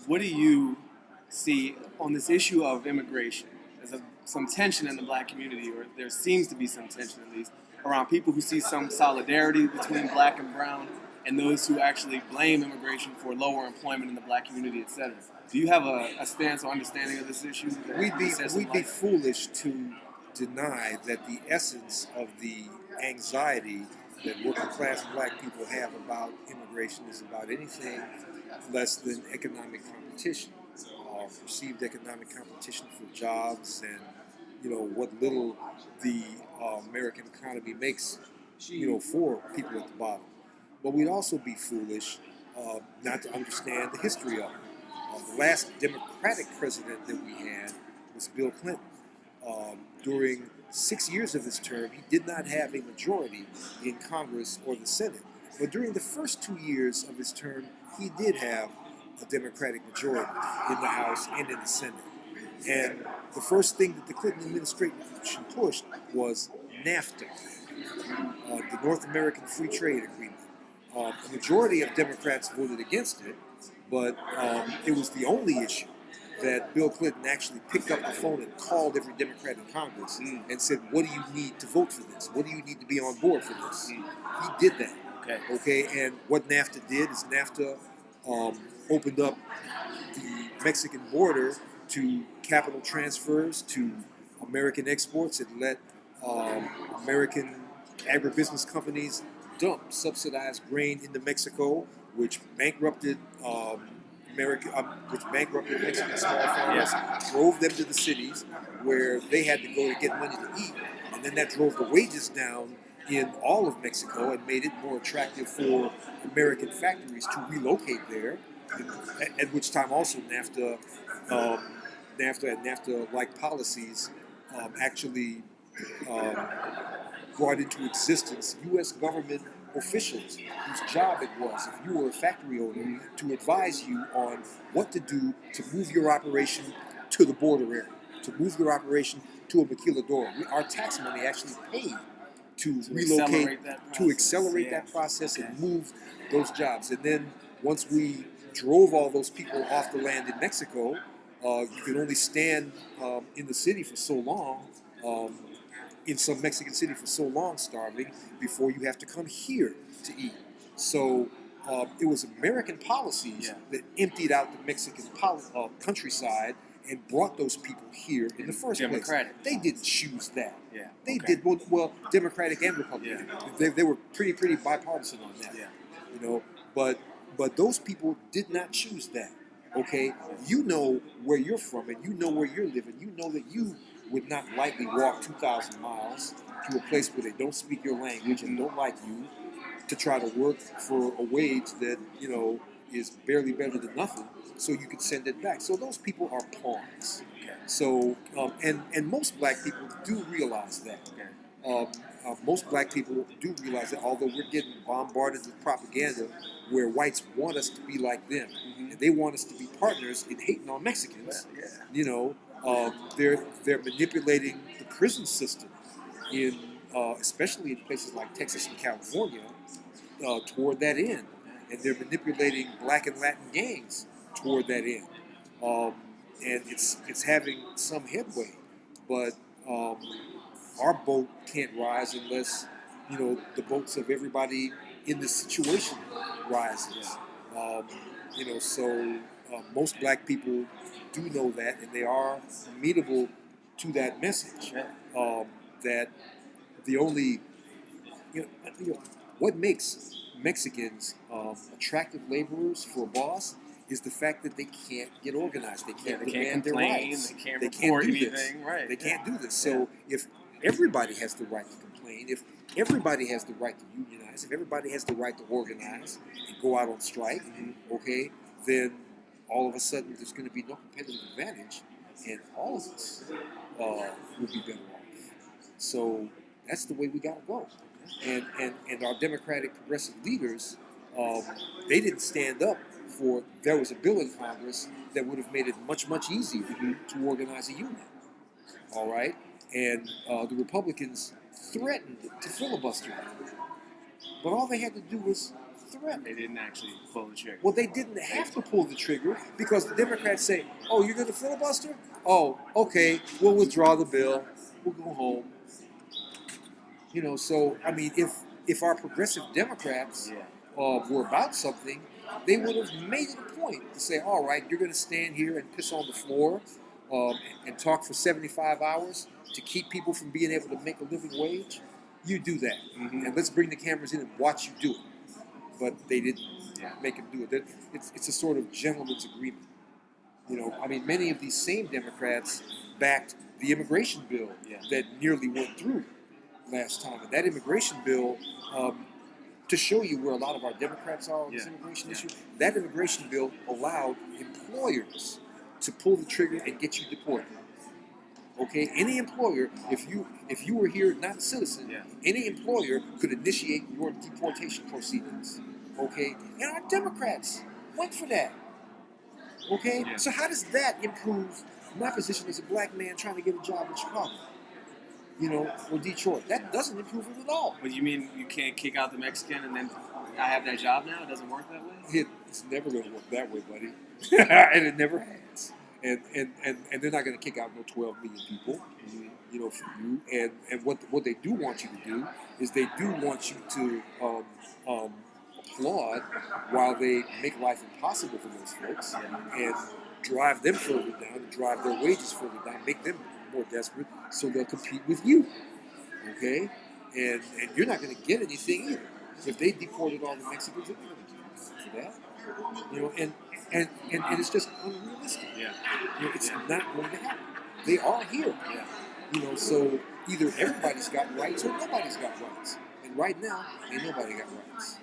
what do you see on this issue of immigration? There's some tension in the black community, or there seems to be some tension at least, around people who see some solidarity between black and brown and those who actually blame immigration for lower employment in the black community, etc. Do you have a stance or understanding of this issue? We'd be foolish to deny that the essence of the anxiety that working class black people have about immigration is about anything less than economic competition, perceived economic competition for jobs, and what little the American economy makes for people at the bottom. But we'd also be foolish not to understand the history of it. The last Democratic president that we had was Bill Clinton. During 6 years of his term, he did not have a majority in Congress or the Senate. But during the first 2 years of his term, he did have a Democratic majority in the House and in the Senate. And the first thing that the Clinton administration pushed was NAFTA, the North American Free Trade Agreement. A majority of Democrats voted against it, but it was the only issue that Bill Clinton actually picked up the phone and called every Democrat in Congress and said, what do you need to vote for this? What do you need to be on board for this? He did that. Okay, and what NAFTA did is NAFTA opened up the Mexican border to capital transfers, to American exports. It let American agribusiness companies dump subsidized grain into Mexico, which bankrupted Mexican small farmers, drove them to the cities where they had to go to get money to eat, and then that drove the wages down in all of Mexico and made it more attractive for American factories to relocate there. At which time also NAFTA and NAFTA-like policies actually brought into existence U.S. government officials whose job it was, if you were a factory owner, to advise you on what to do to move your operation to the border area, to move your operation to a maquiladora. Our tax money actually paid to relocate, to accelerate that process and move those jobs. And then once we drove all those people off the land in Mexico, you could only stand in the city for so long, in some Mexican city for so long, starving, before you have to come here to eat. So it was American policies that emptied out the Mexican countryside and brought those people here in the first place. They didn't choose that. They did well, Democratic and Republican. They were pretty bipartisan on that. But those people did not choose that. Okay, you know where you're from and you know where you're living. You know that you would not likely walk 2,000 miles to a place where they don't speak your language and don't like you to try to work for a wage that, is barely better than nothing, so you can send it back. So those people are pawns. So, and most black people do realize that. Most black people do realize that, although we're getting bombarded with propaganda where whites want us to be like them, and they want us to be partners in hating on Mexicans. They're manipulating the prison system in, especially in places like Texas and California, toward that end, and they're manipulating black and Latin gangs toward that end, and it's having some headway, but our boat can't rise unless the boats of everybody in this situation rises. So most black people do know that, and they are amenable to that message. That the only, what makes Mexicans attractive laborers for a boss is the fact that they can't get organized. They can't demand their rights. They can't do this. They can't do this. So if everybody has the right to complain, if everybody has the right to unionize, if everybody has the right to organize and go out on strike, then all of a sudden there's going to be no competitive advantage, and all of us will be better off. So that's the way we got to go. And our Democratic progressive leaders, they didn't stand up for, there was a bill in Congress that would have made it much easier to organize a union. All right? And the Republicans threatened to filibuster it. But all they had to do was threat. They didn't actually pull the trigger. Well, they didn't have to pull the trigger because the Democrats say, "Oh, you're going to filibuster? Oh, okay, we'll withdraw the bill. We'll go home." You know, so I mean, if our progressive Democrats were about something, they would have made it a point to say, "All right, you're going to stand here and piss on the floor and talk for 75 hours to keep people from being able to make a living wage. You do that, and let's bring the cameras in and watch you do it." But they didn't make him do it. It's a sort of gentleman's agreement. You know, I mean, many of these same Democrats backed the immigration bill that nearly went through last time. And that immigration bill, to show you where a lot of our Democrats are on this immigration issue, that immigration bill allowed employers to pull the trigger and get you deported. Okay, any employer, if you were here not a citizen, any employer could initiate your deportation proceedings. Okay, and our Democrats went for that. Okay, so how does that improve my position as a black man trying to get a job in Chicago? You know, or Detroit? That doesn't improve it at all. But you mean you can't kick out the Mexican and then I have that job now? It doesn't work that way? It's never going to work that way, buddy. And it never has. And they're not going to kick out no 12 million people, you know, for you. And what they do want you to do is they do want you to applaud while they make life impossible for those folks and drive them further down, and drive their wages further down, make them more desperate, so they'll compete with you. Okay, and you're not going to get anything either. If they deported all the Mexicans, they're not going to give you for that. You know, and it's just unrealistic. You know, it's not going to happen. They are here. You know, so either everybody's got rights or nobody's got rights. And right now, ain't nobody got rights.